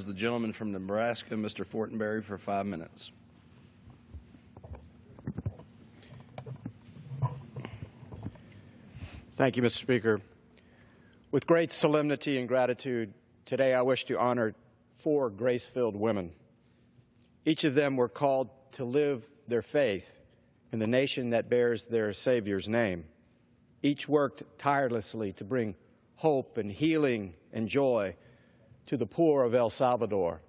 The gentleman from Nebraska, Mr. Fortenberry, for 5 minutes. Thank you, Mr. Speaker. With great solemnity and gratitude, today I wish to honor 4 grace-filled women. Each of them were called to live their faith in the nation that bears their Savior's name. Each worked tirelessly to bring hope and healing and joy to the poor of El Salvador.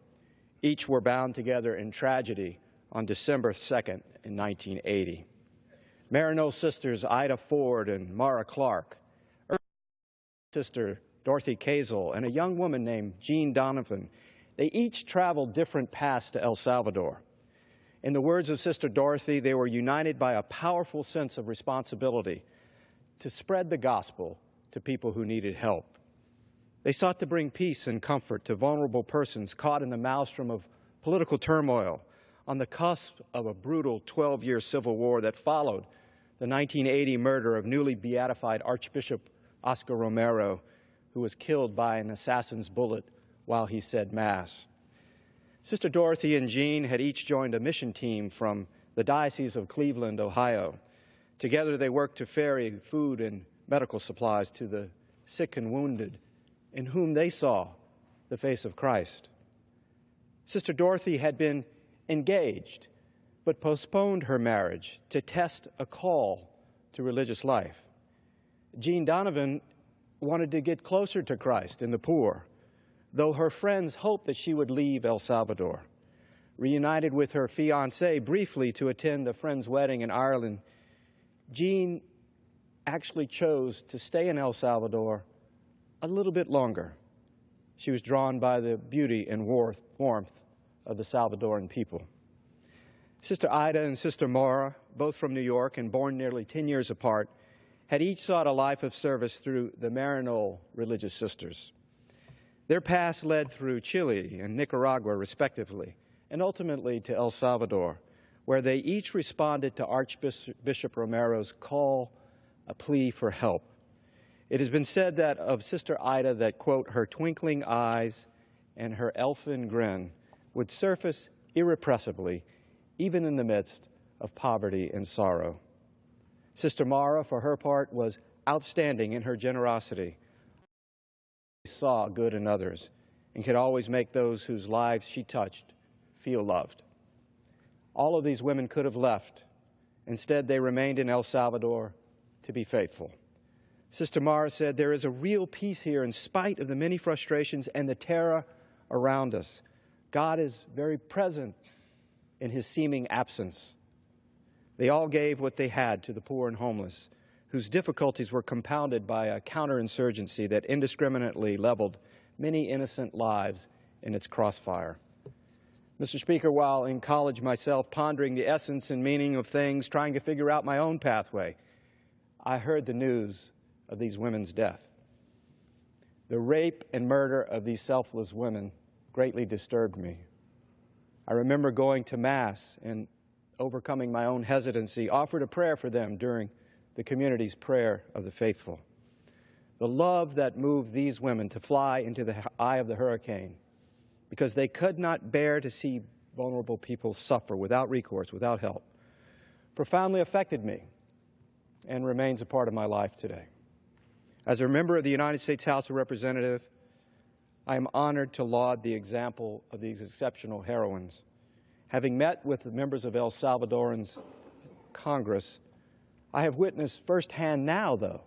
Each were bound together in tragedy on December 2nd in 1980. Maryknoll sisters Ida Ford and Mara Clark, sister Dorothy Kazel, and a young woman named Jean Donovan, they each traveled different paths to El Salvador. In the words of Sister Dorothy, they were united by a powerful sense of responsibility to spread the gospel to people who needed help. They sought to bring peace and comfort to vulnerable persons caught in the maelstrom of political turmoil on the cusp of a brutal 12-year civil war that followed the 1980 murder of newly beatified Archbishop Oscar Romero, who was killed by an assassin's bullet while he said Mass. Sister Dorothy and Jean had each joined a mission team from the Diocese of Cleveland, Ohio. Together they worked to ferry food and medical supplies to the sick and wounded in whom they saw the face of Christ. Sister Dorothy had been engaged, but postponed her marriage to test a call to religious life. Jean Donovan wanted to get closer to Christ and the poor, though her friends hoped that she would leave El Salvador. Reunited with her fiancé briefly to attend a friend's wedding in Ireland, Jean actually chose to stay in El Salvador a little bit longer. She was drawn by the beauty and warmth of the Salvadoran people. Sister Ida and Sister Mara, both from New York and born nearly 10 years apart, had each sought a life of service through the Maryknoll Religious Sisters. Their paths led through Chile and Nicaragua, respectively, and ultimately to El Salvador, where they each responded to Archbishop Romero's call, a plea for help. It has been said that of Sister Ida that, quote, her twinkling eyes and her elfin grin would surface irrepressibly, even in the midst of poverty and sorrow. Sister Mara, for her part, was outstanding in her generosity. She saw good in others and could always make those whose lives she touched feel loved. All of these women could have left. Instead, they remained in El Salvador to be faithful. Sister Mara said, there is a real peace here in spite of the many frustrations and the terror around us. God is very present in his seeming absence. They all gave what they had to the poor and homeless, whose difficulties were compounded by a counterinsurgency that indiscriminately leveled many innocent lives in its crossfire. Mr. Speaker, while in college myself, pondering the essence and meaning of things, trying to figure out my own pathway, I heard the news of these women's death. The rape and murder of these selfless women greatly disturbed me. I remember going to Mass and, overcoming my own hesitancy, offered a prayer for them during the community's prayer of the faithful. The love that moved these women to fly into the eye of the hurricane because they could not bear to see vulnerable people suffer without recourse, without help, profoundly affected me and remains a part of my life today. As a member of the United States House of Representatives, I am honored to laud the example of these exceptional heroines. Having met with the members of El Salvador's Congress, I have witnessed firsthand now, though,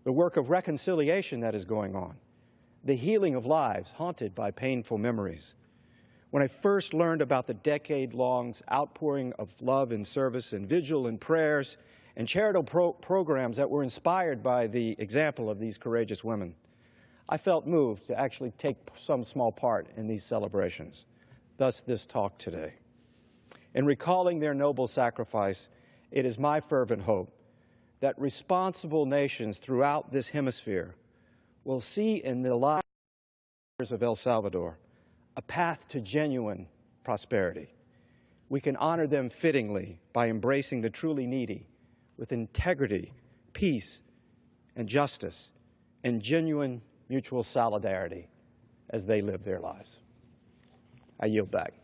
the work of reconciliation that is going on, the healing of lives haunted by painful memories. When I first learned about the decade-long outpouring of love and service and vigil and prayers and charitable programs that were inspired by the example of these courageous women, I felt moved to actually take some small part in these celebrations, thus this talk today. In recalling their noble sacrifice, it is my fervent hope that responsible nations throughout this hemisphere will see in the lives of El Salvador a path to genuine prosperity. We can honor them fittingly by embracing the truly needy with integrity, peace, and justice, and genuine mutual solidarity as they live their lives. I yield back.